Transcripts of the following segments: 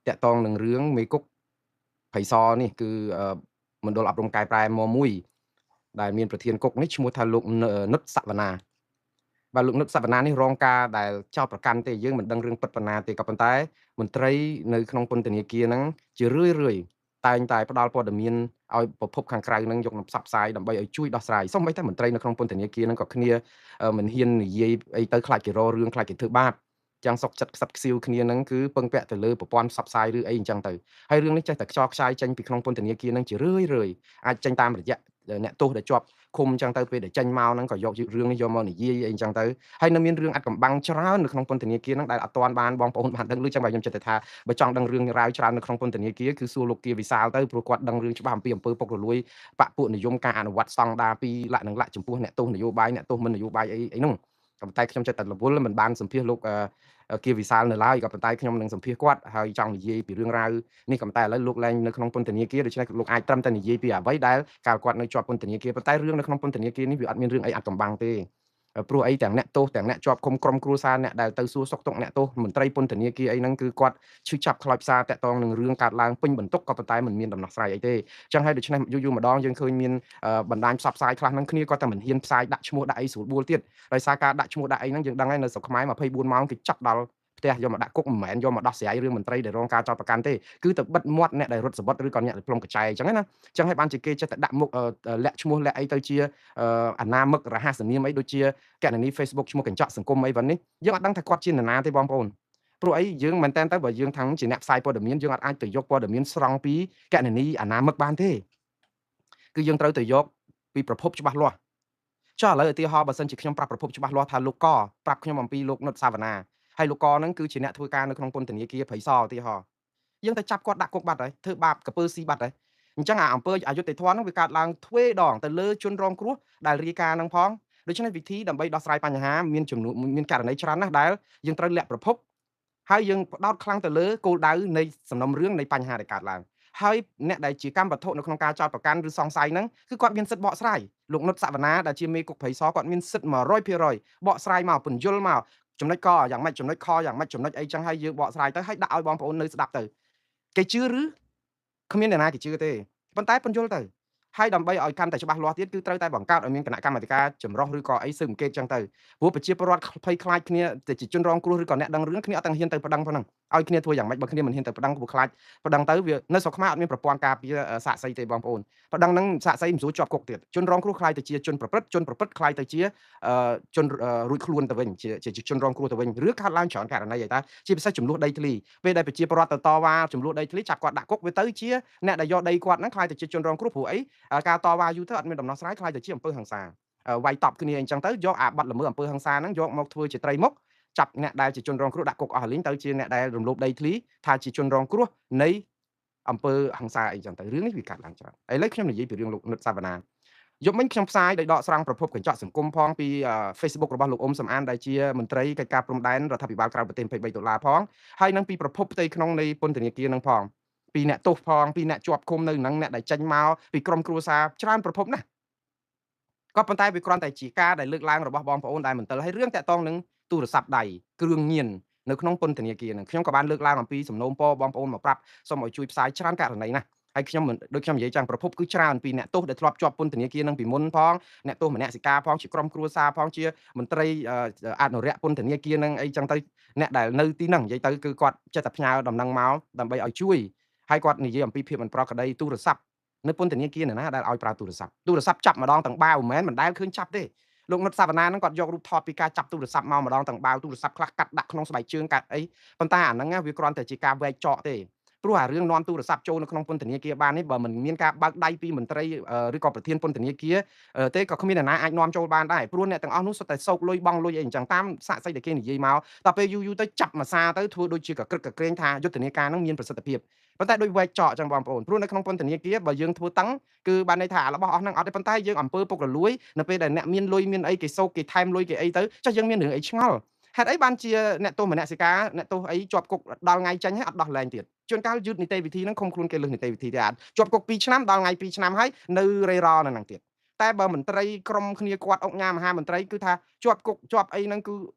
តាក់ទងនឹងរឿងមេគុកភ័យសនេះគឺមណ្ឌលអប់រំកែប្រែម1ដែលមានប្រធានគុកនេះឈ្មោះថាលោកនុតសវណ្ណាបាទលោកនុតសវណ្ណានេះរងការដែលចោទប្រកាន់ទេយើងមិនដឹងរឿងពិតប៉ុណ្ណាទេក៏ប៉ុន្តែមន្ត្រីនៅក្នុងពន្ធនាគារហ្នឹងជារឿយៗតែងតែផ្ដល់ព័ត៌មានឲ្យប្រភពខាងក្រៅហ្នឹងយកមកផ្សព្វផ្សាយដើម្បីឲ្យជួយដោះស្រាយសូម្បីតែមន្ត្រីនៅក្នុងពន្ធនាគារហ្នឹងក៏គ្នាមិនហ៊ាននិយាយអីទៅខ្លាចគេរករឿងខ្លាចគេធ្វើបាបយ៉ាងសុកចិត្តខ្សឹបខ្សៀវគ្នាហ្នឹងគឺពឹងពាក់ទៅលើប្រព័ន្ធផ្សព្វផ្សាយឬអីអញ្ចឹងទៅហើយរឿងនេះចេះតែខ្ចរខ្ចាយចេញពីក្នុងពន្ធនាគារហ្នឹងជារឿយៗអាចចេញតាមរយៈអ្នកទោសដែលជាប់ឃុំអញ្ចឹងទៅពេលដែលចេញមកហ្នឹងក៏យករឿងនេះយកមកនិយាយអីអញ្ចឹងទៅហើយនៅមានរឿងអាថ៌កំបាំងច្រើននៅក្នុងពន្ធនាគារហ្នឹងដែលអត់ទាន់បានបងប្អូនបានដឹងឬចឹងបាទខ្ញុំចិត្តតែថាបើចង់ដឹងរឿងរ៉ាវច្រើននៅក្នុងពន្ធនាគារគឺសួរលោកគាវិសាលទៅព្រោះគាត់ដឹងរឿងច្បាស់អំពីអំពើពុករលួយបកពួកនិយមការអនុវត្តស្តង់ដារ2លក្ខនឹងលក្ខចំពោះអ្នកទោសនយោបាយអ្នកទោសមិននយោបាយអីហ្នឹងក៏ប៉ុន្តែខ្ញុំចិត្តតែរវល់មិនបានសម្ភាសលោកគាវិសាលនៅឡើយក៏ប៉ុន្តែខ្ញុំនឹងសម្ភាសគាត់ហើយចង់និយាយពីរឿងរ៉ាវនេះក៏ប៉ុន្តែឥឡូវលោកឡើងនៅក្នុងពន្ធនាគារដូច្នេះលោកអាចត្រឹមតែនិយាយពីអ្វីដែលកាលគាត់នៅជាប់ពន្ធនាគារប៉ុន្តែរឿងនៅក្នុងពន្ធនាគារនេះវាអត់មានរឿងអីអាថ៌កំបាំងទេព្រោះអីទាំងអ្នកទោសទាំងអ្នកជាប់ឃុំក្រុមគ្រួសារអ្នកដែលទៅសួរសុខទុក្ខអ្នកទោសមន្ត្រីពន្ធនាគារអីហ្នឹងគឺគាត់ឈឺចាប់ខ្លោចផ្សាតាក់ទងនឹងរឿងកើតឡើងពេញបន្ទុកក៏ប៉ុន្តែមិនមានដំណោះស្រាយអីទេអញ្ចឹងហើយដូច្នេះយូរម្ដងយើងឃើញមានបណ្ដាញផ្សព្វផ្សាយខ្លះហ្នឹងគ្នាគាត់តែមិនហ៊ានផ្សាយដាក់ឈ្មោះដាក់អីស្រួលបួលទៀតដោយសារការដាក់ឈ្មោះដាក់អីហ្នឹងយើងដឹងហើយនៅស្រុកខ្មែរ24ម៉ោងគេចាប់ដល់ផ្ទះយកមកដាក់គុកមិនមែនយកមកដោះស្រាយរឿងមន្ត្រីដែលរងការចោទប្រកាន់ទេគឺទៅបិទមាត់អ្នកដែលរត់សវត្ថឬក៏អ្នកដែលផ្លុំកញ្ចែអញ្ចឹងណាអញ្ចឹងហើយបានជាគេចេះតែដាក់មុខលាក់ឈ្មោះលាក់អីទៅជាអនាមិករហស្សនាមអីដូចជាកណនី Facebook ឈ្មោះកញ្ចក់សង្គមអីវ៉ាន់នេះយើងអត់ដឹងថាគាត់ជានរណាទេបងប្អូនព្រោះអីយើងមែនតើបើយើងថាជាអ្នកផ្សាយព័ត៌មានយើងអត់អាចទៅយកព័ត៌មានស្រង់ពីកណនីអនាមិកបានទេគឺយើងត្រូវទៅយកពីប្រភពច្បាស់លាស់ចុះឥឡូវឧទាហរណ៍បើសិនជាខ្ញុំប្រាប់ប្រភពច្បាស់លាស់ថាលោកកប្រាប់ខ្ញុំអំពីលោកនុតសាវណ្ណាហើយលោកកហ្នឹងគឺជាអ្នកធ្វើការនៅក្នុងពន្ធនាគារព្រៃសរឧទាហរណ៍យើងទៅចាប់គាត់ដាក់គុកបាត់ហើយធ្វើបាបកពើស៊ីបាត់ហើយអញ្ចឹងអំពើអយុត្តិធម៌ហ្នឹងវាកើតឡើងទ្វេដងទៅលើជនរងគ្រោះដែលរាយការណ៍ហ្នឹងផងដូច្នេះវិធីដើម្បីដោះស្រាយបញ្ហាមានចំនួនមានករណីច្រើនណាស់ដែលយើងត្រូវលាក់ប្រភពហើយយើងផ្ដោតខ្លាំងទៅលើគោលដៅនៃសំណុំរឿងនៃបញ្ហាដែលកើតឡើងហើយអ្នកដែលជាកម្មវត្ថុនៅក្នុងការចោទប្រកាន់ឬសង្ស័យហ្នឹងគឺគាត់មានសិទ្ធិបកស្រាយលោកនុតសវណ្ណាដែលជាមេគុកព្រៃសរគាត់មានសិទ្ធិ100%បកស្រាយមកពន្យល់មកចំណុចកយ៉ាងម៉េចចំណុចខយ៉ាងម៉េចចំណុចអីចឹងហើយយើងបកស្រាយទៅហើយដាក់ឲ្យបងប្អូននៅស្ដាប់ទៅគេជឿឬគ្មានអ្នកណាគេជឿទេប៉ុន្តែពន្យល់ទៅហើយដើម្បីឲ្យកាន់តែច្បាស់លាស់ទៀតគឺត្រូវតែបង្កើតឲ្យមានគណៈកម្មាធិការចម្រុះឬក៏អីស៊ើបអង្កេតចឹងទៅព្រោះប្រជាពលរដ្ឋភ័យខ្លាចគ្នាទៅជាជនរងគ្រោះឬក៏អ្នកដឹងរឿងគ្នាអត់ទាំងហ៊ានទៅប្តឹងប៉ុណ្ណឹងឲ្យគ្នាធ្វើយ៉ាងម៉េចបើគ្នាមិនហ៊ានទៅប្តឹងព្រោះខ្លាចប្តឹងទៅវានៅស្រុកខ្មែរអត់មានប្រព័ន្ធការពារសាក្សីទេបងប្អូនប្តឹងហ្នឹងសាក្សីមិនស្រួលជាប់គុកទៀតជនរងគ្រោះខ្លាយទៅជាជនប្រព្រឹត្តជនប្រព្រឹត្តខ្លាយទៅជាជនរួចខ្លួនទៅវិញជាជនរងគ្រោះទៅវិញឬកើតឡើងច្រើនករណីហើយតាជាពិសេសចំនួនដីធ្លីពេលដែលប្រជាពលរដ្ឋទៅតវ៉ាចំនួនដីធ្លីចាប់គាត់ដាក់គុកវាទៅជាអ្នកដែលយកដីគាត់ហ្នឹងខ្លាយទៅជាជនរងគ្រោះព្រោះអីការតវ៉ាយូរទៅអត់មានដំណោះស្រាយខ្លាយទៅជាអំពើហិង្សាវាយតប់គ្នាអញ្ចឹងទៅយកអាប័ណ្ណល្មើសអំពើហិង្សាហ្នឹងយកមកធ្វើជាត្រីមុខចាប់អ្នកដែលជាជនរងគ្រោះដាក់គុកអស់លីងទៅជាអ្នកដែលរំលោភដីធ្លីថាជាជនរងគ្រោះនៃអំពើហិង្សាអីចឹងទៅរឿងនេះវាកាត់ឡើងច្រើនឥឡូវខ្ញុំនិយាយពីរឿងលោកនុតសាវណ្ណាយប់មិញខ្ញុំផ្សាយដោយដកស្រង់ប្រភពកញ្ចក់សង្គមផងពីFacebook របស់លោកអ៊ុំសំអានដែលជាមន្ត្រីកិច្ចការព្រំដែនរដ្ឋាភិបាលក្រៅប្រទេស$23ផងហើយនឹងពីប្រភពផ្ទៃក្នុងនៃពន្ធនាគារនឹងផងពីអ្នកទោសផងពីអ្នកជាប់ឃុំនៅនឹងអ្នកដែលចេញមកពីក្រុមគ្រួសារច្រើនប្រភពណាស់ក៏ប៉ុន្តែវាគ្រាន់តែជាការដែលលើកឡើងរបស់បងប្អូនដែលមន្ទិលហើយរឿងតាក់ទងនឹងទូរស័ព្ទដៃគ្រឿងញៀននៅក្នុងពន្ធនាគារនឹងខ្ញុំក៏បានលើកឡើងអំពីសំណូមពរបងប្អូនមកប្រាប់សូមឲ្យជួយផ្សាយច្រើនករណីណាស់ហើយខ្ញុំមិនដូចខ្ញុំនិយាយចឹងប្រភពគឺច្រើនពីអ្នកទោសដែលធ្លាប់ជាប់ពន្ធនាគារនឹងពីមុនផងអ្នកទោសមនសិការផងជាក្រុមគ្រួសារផងជាមន្ត្រីអនុរិយពន្ធនាគារនឹងអីចឹងទៅអ្នកដែលនៅទីហ្នឹងនិយាយទៅគឺគាត់ចិត្តតែផ្ញើដំណឹងមកដើម្បីឲ្យជួយហើយគាត់និយាយអំពីភាពមិនប្រក្រតីទូរស័ព្ទនៅពន្ធនាគារនរណាដែលឲ្យប្រើទូរស័ព្ទចាប់ម្ដងទាំងបាវមិនដែលឃើញចាប់ទេលោកនុតសាវណ្ណាហ្នឹងគាត់យករូបថតពីការចាប់ទូរស័ព្ទមកម្ដងទាំងបាវទូរស័ព្ទខ្លះកាត់ដាក់ក្នុងស្បែកជើងកាត់អីប៉ុន្តែអាហ្នឹងវាគ្រាន់តែជាការវែកចកទេព្រោះអារឿងនាំទូរស័ព្ទចូលនៅក្នុងពន្ធនាគារបាននេះបើមិនមានការបើកដៃពីមន្ត្រីឬក៏ប្រធានពន្ធនាគារទេក៏គ្មាននរណាអាចនាំចូលបានដែរព្រោះអ្នកទាំងអស់នោះសុទ្ធតែសោកលុយបង់លុយអីអញ្ចឹងតាមសាក្សីដែលគេនិយាយមកដល់ពេលយូរទៅចាប់មួយសារទៅធ្វើដូចជាកក្រឹកកក្រែងថាយុទ្ធនាការហ្នឹងមានប្រសិទ្ធភាពប៉ុន្តែដូចវែកចកអញ្ចឹងបងប្អូនព្រោះនៅក្នុងពន្ធនាគារបើយើងធ្វើតឹងគឺបានន័យថារបស់អស់ហ្នឹងអត់ទេប៉ុន្តែយើងអំពើពុករលួយនៅពេលដែលអ្នកមានលុយមានអីគេសោកគេថែមលុយគេអីទៅចុះយើងមានរឿងអីឆ្ងល់ហេតុអីបានជាអ្នកទោសមនសិការអ្នកទោសអីជាប់គុកដល់ថ្ងៃចេញហើយអត់ដោះលែងទៀតជួនកាលយឺតនីតិវិធីហ្នឹងឃុំខ្លួនគេលើសនីតិវិធីទៀតជាប់គុក2ឆ្នាំដល់ថ្ងៃ2ឆ្នាំហើយនៅរេរនៅហ្នឹងទៀតតែបើមន្ត្រីក្រុមគ្នាគាត់អុកញ៉ាមហាមន្ត្រីគឺថាជាប់គុកជាប់អីហ្នឹងគ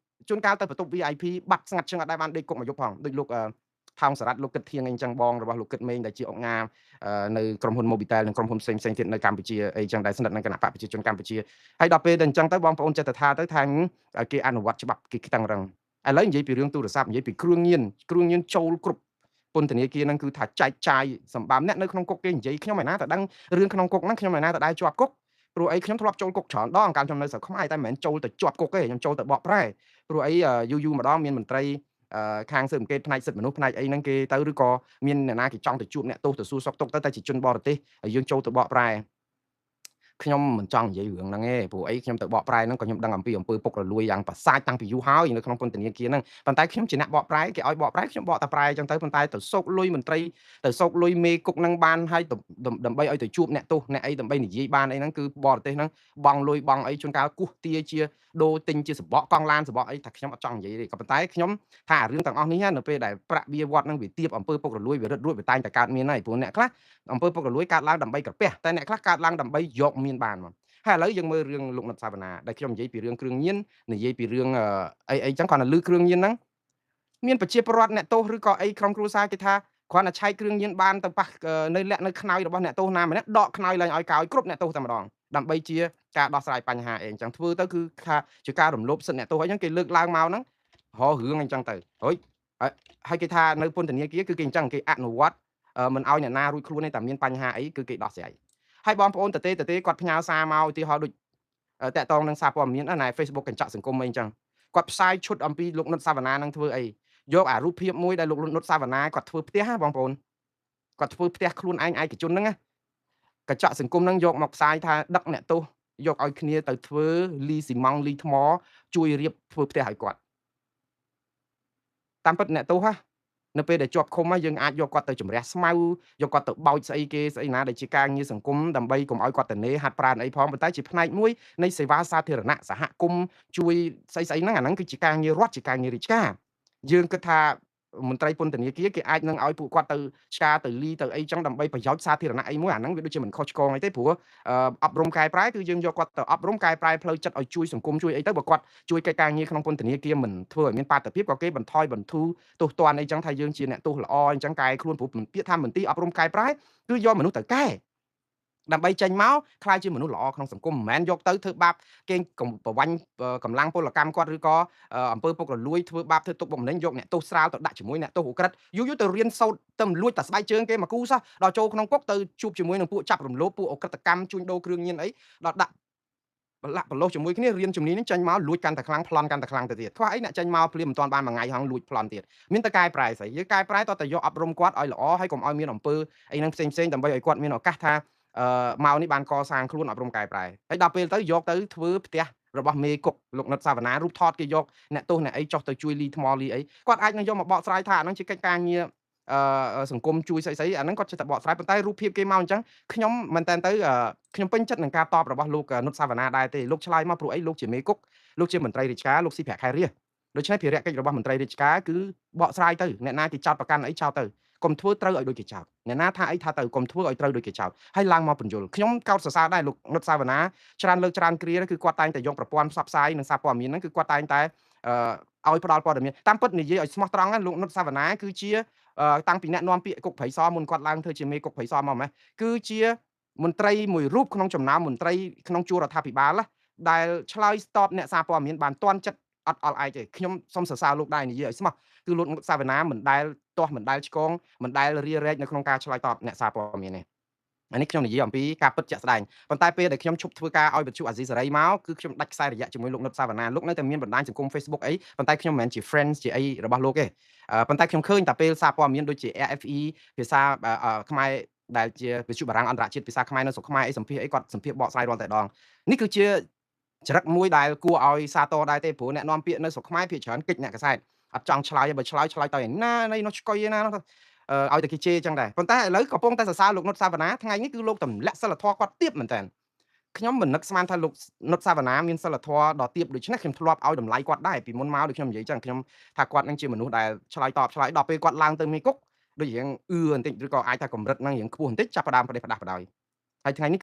ឺជួនកាលទៅបន្ទប់ VIP បាត់ស្ងាត់ជើងអត់ដែលបានដេកគុកមួយយប់ផងដូចលោក ថោងសារ៉ាត់លោកគិតធៀងអីចឹងបងរបស់លោកគិតមេងដែលជាអង្គការនៅក្រុមហ៊ុន Mobitel និងក្រុមហ៊ុនផ្សេងៗទៀតនៅកម្ពុជាអីចឹងដែលស្និទ្ធនឹងគណៈបកប្រជាជនកម្ពុជាហើយដល់ពេលតែអញ្ចឹងទៅបងប្អូនចេះតែថាទៅថាគេអនុវត្តច្បាប់គេខ្លាំងរឹងឥឡូវនិយាយពីរឿងទូរស័ព្ទនិយាយពីគ្រឿងញៀនចូលគ្រប់ពន្ធនាគារហ្នឹងគឺថាចែកចាយសម្បំអ្នកនៅក្នុងគុកគេនិយាយខ្ញុំឯណាតែដឹងរឿងក្នុងគុកហ្នឹងខ្ញុំឯណាតែដែរជាប់គុកព្រោះអីខ្ញុំធ្លាប់ចូលគុកច្រើនដងកាលខ្ញុំនៅស្រុកខ្មែរតែមិនមែនចូលទៅជាប់គុកទេខ្ញុំចូលទៅបកប្រែព្រោះអីយូរម្ដងមានមន្ត្រីខាងស៊ើបអង្កេតផ្នែកសិទ្ធិមនុស្សផ្នែកអីហ្នឹងគេទៅឬក៏មានអ្នកណាគេចង់ទៅជួបអ្នកទោសទៅសួរសុខទុក្ខទៅតែជាជនបរទេសហើយយើងចូលទៅបកប្រែខ្ញុំមិនចង់និយាយរឿងហ្នឹងទេព្រោះអីខ្ញុំទៅបកប្រែហ្នឹងក៏ខ្ញុំដឹងអំពីអំពើពុករលួយយ៉ាងប្រសាចតាំងពីយូរហើយនៅក្នុងពន្ធនាគារហ្នឹងប៉ុន្តែខ្ញុំជាអ្នកបកប្រែគេឲ្យបកប្រែខ្ញុំបកតែប្រែអញ្ចឹងទៅប៉ុន្តែទៅសោកលុយមន្ត្រីទៅសោកលុយមេគុកហ្នឹងបានហើយដើម្បីឲ្យទៅជួបអ្នកទោសអ្នកអីដើម្បីនិយាយបានអីហ្នឹងគឺបរទេសហ្នឹងបងលុយបងអីជួនកាលគោះទាជាដូរទិញជាសបកកង់ឡានសបកអីថាខ្ញុំអត់ចង់និយាយទេក៏ប៉ុន្តែខ្ញុំថារឿងទាំងអស់នេះនៅពេលដែលប្រាក់បៀវត្តហ្នឹងវាទៀបអំពើពុករលួយវារឹតរួចវាតែងតែកើតមានហើយព្រោះអ្នកខ្លះអំពើពុករលួយកើតឡើងដើម្បីក្រពះតែអ្នកខ្លះកើតឡើងដើម្បីយកមានបានមកហើយឥឡូវយើងមើលរឿងលោកនិតសាវណ្ណាដែលខ្ញុំនិយាយពីរឿងគ្រឿងញៀននិយាយពីរឿងអីចឹងគាត់នៅលើគ្រឿងញៀនហ្នឹងមានប្រជាពលរដ្ឋអ្នកទោសឬក៏អីក្រុមគ្រួសារគេថាគ្រាន់តែឆែកគ្រឿងញៀនបានទៅប៉ះនៅលក្ខនៅខ្នើយរបស់អ្នកទោសណាម្នាក់ដកខ្នើយឡើងឲ្យកោយគ្រប់អ្នកទោសតែម្ដងដើម្បីជាការដោះស្រាយបញ្ហាអីចឹងធ្វើទៅគឺថាជាការរំលោភសិទ្ធិអ្នកទោសអីចឹងគេលើកឡើងមកហ្នឹងរករឿងអីចឹងទៅហើយគេថានៅពន្ធនាគារគឺគេអញ្ចឹងគេអនុវត្តមិនឲ្យអ្នកណារួចខ្លួនទេតែមានបញ្ហាអីគឺគេដោះស្រាយហើយបងប្អូនតទេគាត់ផ្ញើសារមកឧទាហរណ៍ដូចតាក់ទងនឹងសារព័ត៌មានណា Facebook កញ្ចក់សង្គមអីចឹងគាត់ផ្សាយឈុតអំពីលោកនុតសាវណ្ណានឹងធ្វើអីយកអារូបភាពមួយដែលលោកនុតសាវណ្ណាគាត់ធ្វើផ្ទះណាបងប្អូនគាត់ធ្វើផ្ទះខ្លួនឯងឯកជនហ្នឹងណាកញ្ចក់សង្គមហ្នឹងយកមកផ្សាយថាដឹកអ្នកទោសយកឲ្យគ្នាទៅធ្វើលីស៊ីម៉ង់លីថ្មជួយរៀបធ្វើផ្ទះឲ្យគាត់តាមពិតអ្នកទោសនៅពេលដែលជាប់ឃុំយើងអាចយកគាត់ទៅជំរះស្មៅយកគាត់ទៅបោចស្អីគេស្អីណាដែលជាការងារសង្គមដើម្បីកុំឲ្យគាត់ទៅនេហាត់ប្រាណអីផងប៉ុន្តែជាផ្នែកមួយនៃសេវាសាធារណៈសហគមន៍ជួយស្អីហ្នឹងអាហ្នឹងគឺជាការងាររដ្ឋជាការងាររាជការយើងគិតថាមន្ត្រីពន្ធនាគារគេអាចនឹងឲ្យពួកគាត់ទៅឆ្ការទៅលីទៅអីចឹងដើម្បីប្រយោជន៍សាធារណៈអីមួយអាហ្នឹងវាដូចជាមិនខុសឆ្គងអីទេព្រោះអប់រំកែប្រែគឺយើងយកគាត់ទៅអប់រំកែប្រែផ្លូវចិត្តឲ្យជួយសង្គមជួយអីទៅបើគាត់ជួយកិច្ចការងារក្នុងពន្ធនាគារមិនធ្វើឲ្យមានបាតុភិបក៏គេបន្ថយបន្ធូរទោសទណ្ឌអីចឹងថាយើងជាអ្នកទោសល្អអីចឹងកែខ្លួនព្រោះពាក្យថាមន្ទីរអប់រំកែប្រែគឺយកមនុស្សទៅកែដើម្បីចេញមកខ្លាយជាមនុស្សល្អក្នុងសង្គមមិនមែនយកទៅធ្វើបាបគេប្រវាញ់កម្លាំងពលកម្មគាត់ឬក៏អំពើពុករលួយធ្វើបាបធ្វើទុកបុកម្នេញយកអ្នកទោសស្រាលទៅដាក់ជាមួយអ្នកទោសឧក្រិដ្ឋយូរទៅរៀនសូត្រទៅលួចតែស្បែកជើងគេមកគូសោះដល់ចូលក្នុងគុកទៅជួបជាមួយនឹងពួកចាប់រំលោភពួកអក្រិតកម្មជួញដូរគ្រឿងញៀនអីដល់ដាក់ប្រឡោះជាមួយគ្នារៀនជំនាញនេះចេញមកលួចកាន់តែខ្លាំងប្លន់កាន់តែខ្លាំងទៅទៀតខ្វះអីអ្នកចេញមកភ្លាមមិនទាន់បានមួយថ្ងៃហងលួចប្លន់ទៀតមានតែកែប្រែស្អីយើងកែប្រែតតែយកអប់រំគាត់ឲ្យល្អហើយកុំឲ្យមានអំពើអីហ្នឹងផ្សេងដើម្បីឲ្យគាត់មានឱកាសថាមកនេះបានកសាងខ្លួនអប់រំកែប្រែហើយដល់ពេលទៅយកទៅធ្វើផ្ទះរបស់មេគុកលោកនុតសាវណ្ណារូបថតគេយកអ្នកទោសអ្នកអីចុះទៅជួយលីថ្មលីអីគាត់អាចនឹងយកមកបកស្រាយថាអាហ្នឹងជាកិច្ចការងារសង្គមជួយស្អីអាហ្នឹងគាត់ចេះតែបកស្រាយប៉ុន្តែរូបភាពគេមកអញ្ចឹងខ្ញុំមែនតើទៅខ្ញុំពេញចិត្តនឹងការតបរបស់លោកនុតសាវណ្ណាដែរទេលោកឆ្លើយមកព្រោះអីលោកជាមេគុកលោកជាមន្ត្រីរាជការលោកស៊ីប្រាក់ខែរាជដូច្នេះភារកិច្ចរបស់មន្ត្រីរាជការគឺបកស្រាយទៅអ្នកណាគេចោតប្រកាន់អីចោតទៅកុំធ្វើត្រូវឲ្យដូចគេចោទអ្នកណាថាអីថាទៅកុំធ្វើឲ្យត្រូវដូចគេចោទហើយឡើងមកបញ្យលខ្ញុំកោតសរសើរដែរលោកនុតសាវណ្ណាច្រើនលើកច្រើនគ្រាគឺគាត់តែងតែយកប្រព័ន្ធផ្សព្វផ្សាយនិងសារព័ត៌មានហ្នឹងគឺគាត់តែងតែឲ្យផ្ដល់ព័ត៌មានតាមពិតនិយាយឲ្យស្មោះត្រង់ណាលោកនុតសាវណ្ណាគឺជាតាំងពីអ្នកនាំពាក្យគុកព្រៃសរមុនគាត់ឡើងធ្វើជាមេគុកព្រៃសរមកម៉េះគឺជាមន្ត្រីមួយរូបក្នុងចំណោមមន្ត្រីក្នុងជួររដ្ឋាភិបាលដែលឆ្លើយស្ទប់អ្នកសារព័ត៌មានបានទាន់ចិត្តអត់អល់ឯកទេខ្ញុំសូមសរសើរលោកដែរនិយាយឲ្យស្មោះគឺលោកសាវណ្ណាមិនដែលទាស់មិនដែលឆ្កងមិនដែលរារែកនៅក្នុងការឆ្លើយតបអ្នកសារព័ត៌មាននេះអានេះខ្ញុំនិយាយអំពីការពិតជាក់ស្ដែងប៉ុន្តែពេលដែលខ្ញុំឈប់ធ្វើការឲ្យវិទ្យុអាស៊ីសេរីមកគឺខ្ញុំដាច់ខ្សែរយៈជាមួយលោកនុតសាវណ្ណាលោកនៅតែមានបណ្ដាញសង្គម Facebook អីប៉ុន្តែខ្ញុំមិនមែនជា friends ជាអីរបស់លោកទេប៉ុន្តែខ្ញុំឃើញតែពេលសារព័ត៌មានដូចជា RFE ភាសាខ្មែរដែលជាវិទ្យុបារាំងអន្តរជាតិភាសាខ្មែរនៅស្រុកខ្មែរអីសម្ភាសអីគាត់សម្ភាសបកស្រាយរាល់តែដងនេះគឺជាចរិតមួយដែលគួរឲ្យសាទរដែរទេព្រោះអ្នកនាំពាក្យនៅស្រុកខ្មែរភាគច្រើនកិច្ចអ្នកកសែតអត់ចង់ឆ្លើយបើឆ្លើយទៅឯណានៃនោះឆ្កុយឯណានោះឲ្យតែគេជេរចឹងដែរប៉ុន្តែឥឡូវកំពុងតែសរសើរលោកនុតសាវណ្ណាថ្ងៃនេះគឺលោកទម្លាក់សិលធម៌គាត់ទាបមែនតើខ្ញុំមិននឹកស្មានថាលោកនុតសាវណ្ណាមានសិលធម៌ដ៏ទាបដូច្នេះខ្ញុំធ្លាប់ឲ្យតម្លៃគាត់ដែរពីមុនមកដូចខ្ញុំនិយាយចឹងខ្ញុំថាគាត់នឹងជាមនុស្សដែលឆ្លើយតបឆ្លើយដល់ពេលគាត់ឡើងទៅមេគុកដូចរៀងបន្តិចឬក៏អាចថាកម្រិតហ្នឹងរៀងខ្ពស់បន្តិចចាប់ផ្ដើមប្រទេសផ្ដាស់បដោយហើយថ្ងៃនេះ